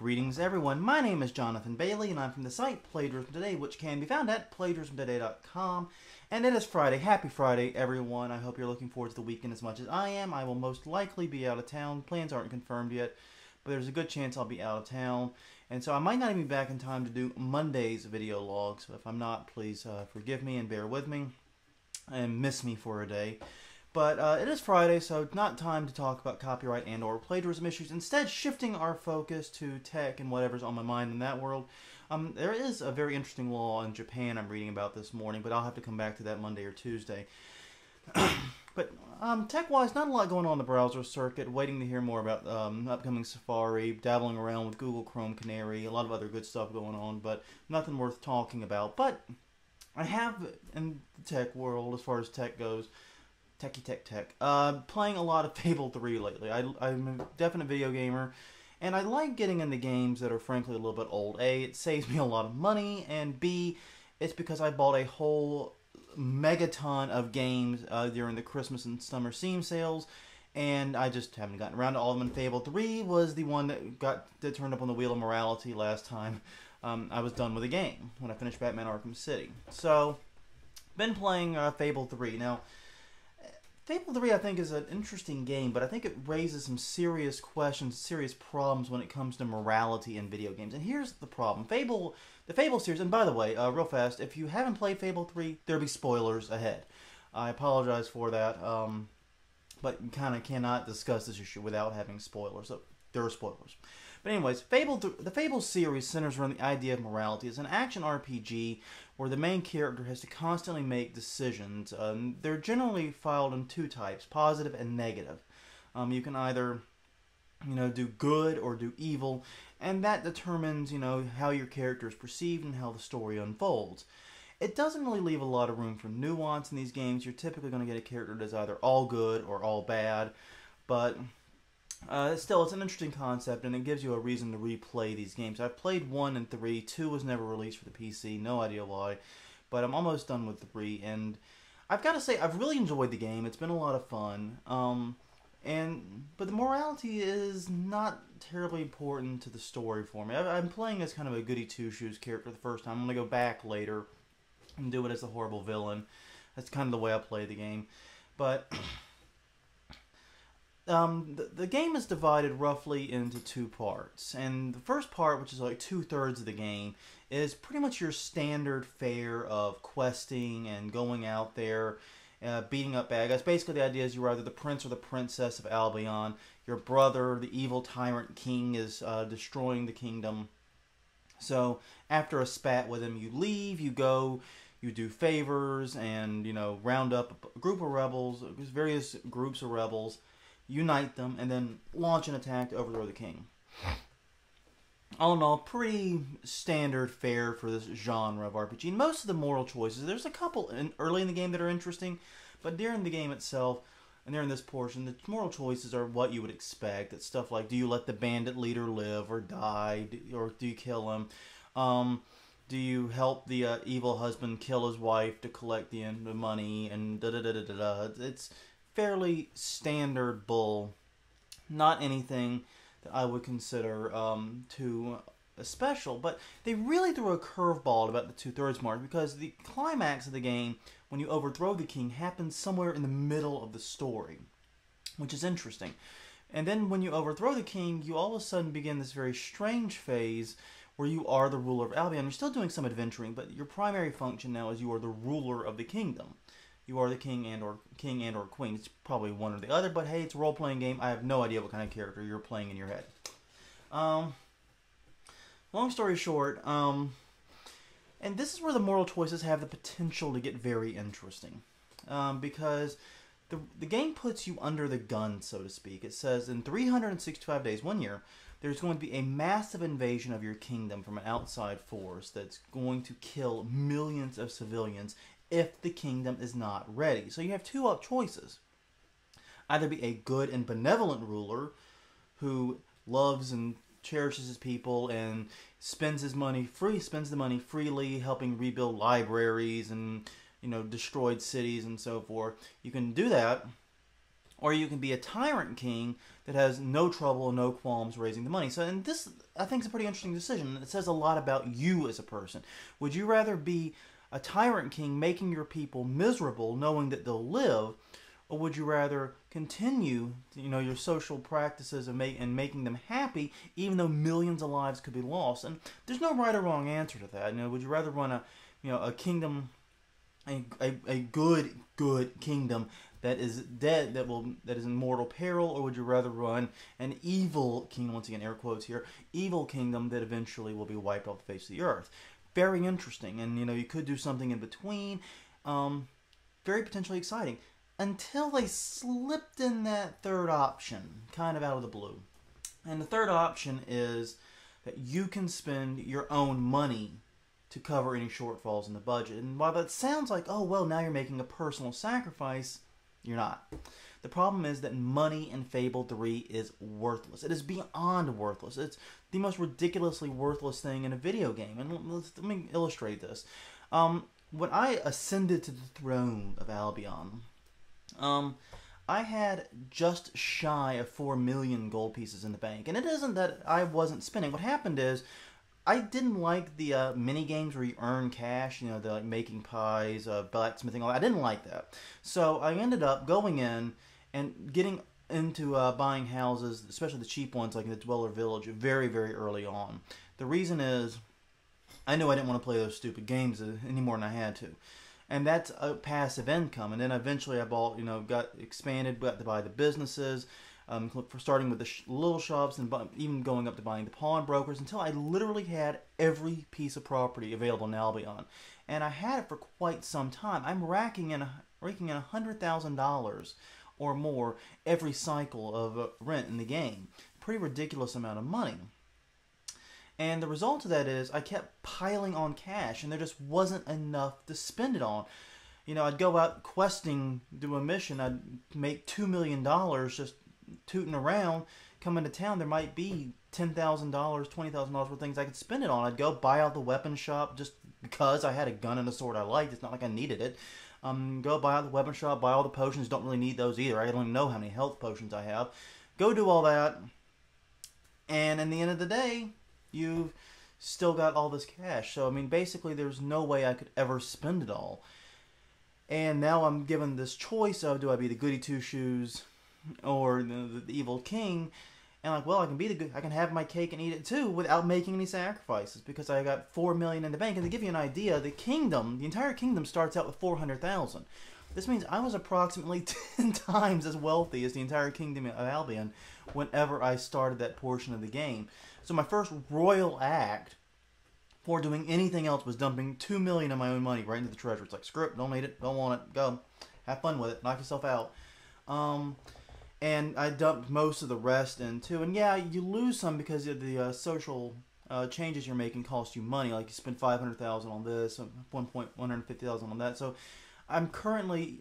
Greetings everyone, my name is Jonathan Bailey and I'm from the site Plagiarism Today, which can be found at plagiarismtoday.com. And it is Friday. Happy Friday everyone. I hope you're looking forward to the weekend as much as I am. I will most likely be out of town. Plans aren't confirmed yet, but there's a good chance I'll be out of town. And so I might not even be back in time to do Monday's video log. So if I'm not, please forgive me and bear with me and miss me for a day. But it is Friday, so not time to talk about copyright and or plagiarism issues. Instead, shifting our focus to tech and whatever's on my mind in that world. There is a very interesting law in Japan I'm reading about this morning, but I'll have to come back to that Monday or Tuesday. But tech-wise, not a lot going on in the browser circuit. Waiting to hear more about upcoming Safari, dabbling around with Google Chrome Canary, a lot of other good stuff going on, but nothing worth talking about. But I have, in the tech world, as far as tech goes, tech. Playing a lot of Fable 3 lately. I'm a definite video gamer, and I like getting into games that are frankly a little bit old. A, it saves me a lot of money, and B, it's because I bought a whole megaton of games during the Christmas and summer Steam sales, and I just haven't gotten around to all of them. And Fable 3 was the one that turned up on the wheel of morality last time I was done with the game, when I finished Batman Arkham City. So, been playing Fable 3. Now, Fable 3, I think, is an interesting game, but I think it raises some serious questions, serious problems when it comes to morality in video games. And here's the problem. The Fable series, and by the way, real fast, if you haven't played Fable 3, there'll be spoilers ahead. I apologize for that, but you kind of cannot discuss this issue without having spoilers, so there are spoilers. But anyways, the Fable series centers around the idea of morality. It's an action RPG where the main character has to constantly make decisions. They're generally filed in two types, positive and negative. You can either, do good or do evil, and that determines, how your character is perceived and how the story unfolds. It doesn't really leave a lot of room for nuance in these games. You're typically going to get a character that's either all good or all bad, but still, it's an interesting concept, and it gives you a reason to replay these games. I've played 1 and 3. 2 was never released for the PC, no idea why, but I'm almost done with 3, and I've got to say, I've really enjoyed the game. It's been a lot of fun, but the morality is not terribly important to the story for me. I'm playing as kind of a goody two-shoes character the first time. I'm going to go back later and do it as a horrible villain. That's kind of the way I play the game, but the game is divided roughly into two parts, and the first part, which is like 2/3 of the game, is pretty much your standard fare of questing and going out there, beating up bad guys. Basically, the idea is you're either the prince or the princess of Albion. Your brother, the evil tyrant king, is destroying the kingdom. So after a spat with him, you leave, you go, you do favors, and round up a group of rebels, various groups of rebels, unite them, and then launch an attack to overthrow the king. All in all, pretty standard fare for this genre of RPG. And most of the moral choices, there's a couple early in the game that are interesting, but during the game itself, and during this portion, the moral choices are what you would expect. It's stuff like, do you let the bandit leader live or die, or do you kill him? Do you help the evil husband kill his wife to collect the money, and da-da-da-da-da-da. It's fairly standard bull, not anything that I would consider too special, but they really threw a curveball about the 2/3 mark, because the climax of the game, when you overthrow the king, happens somewhere in the middle of the story, which is interesting. And then when you overthrow the king, you all of a sudden begin this very strange phase where you are the ruler of Albion. You're still doing some adventuring, but your primary function now is you are the ruler of the kingdom. You are the king and or queen. It's probably one or the other, but hey, it's a role-playing game. I have no idea what kind of character you're playing in your head. Long story short, and this is where the moral choices have the potential to get very interesting, because the game puts you under the gun, so to speak. It says in 365 days, 1 year, there's going to be a massive invasion of your kingdom from an outside force that's going to kill millions of civilians if the kingdom is not ready. So you have two choices. Either be a good and benevolent ruler who loves and cherishes his people and spends the money freely, helping rebuild libraries and destroyed cities and so forth. You can do that, or you can be a tyrant king that has no trouble and no qualms raising the money. So, and this, I think, is a pretty interesting decision. It says a lot about you as a person. Would you rather be a tyrant king making your people miserable, knowing that they'll live, or would you rather continue, your social practices and making them happy, even though millions of lives could be lost? And there's no right or wrong answer to that. Would you rather run a kingdom, a good kingdom that is dead, that is in mortal peril, or would you rather run an evil kingdom, once again air quotes here, evil kingdom that eventually will be wiped off the face of the earth? Very interesting, and you could do something in between. Very potentially exciting, until they slipped in that third option, kind of out of the blue. And the third option is that you can spend your own money to cover any shortfalls in the budget. And while that sounds like, oh, well, now you're making a personal sacrifice, you're not. The problem is that money in Fable 3 is worthless. It is beyond worthless. It's the most ridiculously worthless thing in a video game. And let me illustrate this. When I ascended to the throne of Albion, I had just shy of 4 million gold pieces in the bank. And it isn't that I wasn't spending. What happened is, I didn't like the mini games where you earn cash, the like making pies, blacksmithing, all that. I didn't like that. So I ended up going in and getting into buying houses, especially the cheap ones like in the Dweller Village, very, very early on. The reason is, I knew I didn't want to play those stupid games any more than I had to. And that's a passive income. And then eventually I bought, got expanded, got to buy the businesses, for starting with the little shops and even going up to buying the pawnbrokers, until I literally had every piece of property available in Albion. And I had it for quite some time. I'm raking in $100,000 or more every cycle of rent in the game. Pretty ridiculous amount of money. And the result of that is I kept piling on cash, and there just wasn't enough to spend it on. I'd go out questing, do a mission, I'd make $2 million just tooting around. Come into town, there might be $10,000, $20,000 worth of things I could spend it on. I'd go buy out the weapon shop just because I had a gun and a sword I liked. It's not like I needed it. Go buy out the weapon shop, buy all the potions. Don't really need those either. I don't even know how many health potions I have. Go do all that, and in the end of the day, you've still got all this cash. So, basically, there's no way I could ever spend it all. And now I'm given this choice of, do I be the goody two-shoes or the evil king? And like, well, I can have my cake and eat it too without making any sacrifices, because I got 4 million in the bank. And to give you an idea, the entire kingdom starts out with 400,000. This means I was approximately 10 times as wealthy as the entire kingdom of Albion whenever I started that portion of the game. So my first royal act for doing anything else was dumping 2 million of my own money right into the treasury. It's like, screw it, don't need it, don't want it, go. Have fun with it, knock yourself out. And I dumped most of the rest into, and yeah, you lose some because of the social changes you're making cost you money. Like you spend 500,000 on this, 150,000 on that. So I'm currently,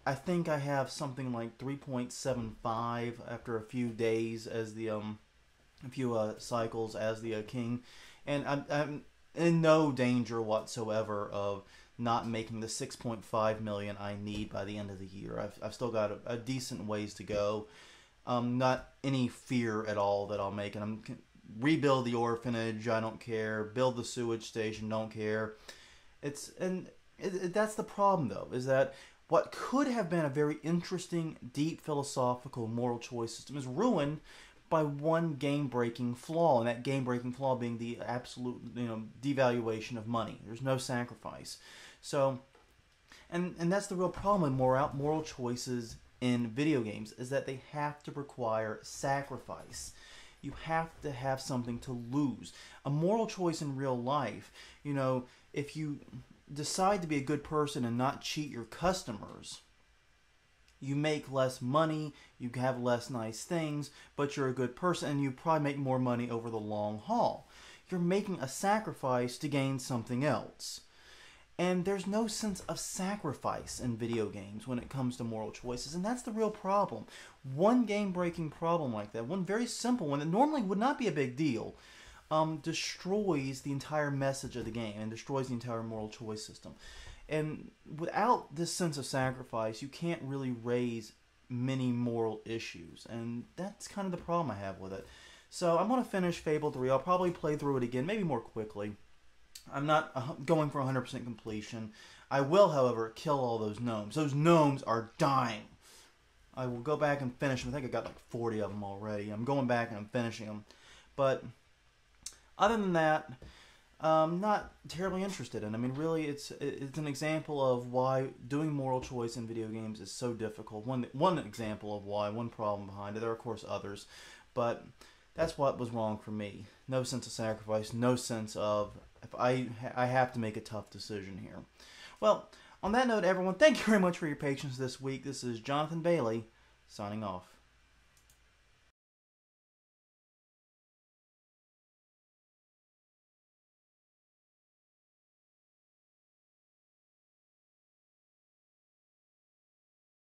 I think I have something like 3.75 after a few days as the a few cycles as the king, and I'm in no danger whatsoever of not making the 6.5 million I need by the end of the year. I've still got a decent ways to go. Not any fear at all that I'll make it. Rebuild the orphanage, I don't care. Build the sewage station, don't care. That's the problem though, is that what could have been a very interesting, deep philosophical moral choice system is ruined by one game-breaking flaw, and that game-breaking flaw being the absolute, devaluation of money. There's no sacrifice. So, and that's the real problem with moral choices in video games, is that they have to require sacrifice. You have to have something to lose. A moral choice in real life, if you decide to be a good person and not cheat your customers, you make less money, you have less nice things, but you're a good person, and you probably make more money over the long haul. You're making a sacrifice to gain something else. And there's no sense of sacrifice in video games when it comes to moral choices, and that's the real problem. One game-breaking problem like that, one very simple one that normally would not be a big deal, destroys the entire message of the game and destroys the entire moral choice system. And without this sense of sacrifice, you can't really raise many moral issues, and that's kind of the problem I have with it. So I'm going to finish Fable 3. I'll probably play through it again, maybe more quickly. I'm not going for 100% completion. I will, however, kill all those gnomes. Those gnomes are dying. I will go back and finish them. I think I got like 40 of them already. I'm going back and I'm finishing them. But other than that, I'm not terribly interested in. I mean, really, it's an example of why doing moral choice in video games is so difficult. One example of why, one problem behind it. There are, of course, others. But that's what was wrong for me. No sense of sacrifice, no sense of, if I have to make a tough decision here. Well, on that note, everyone, thank you very much for your patience this week. This is Jonathan Bailey, signing off.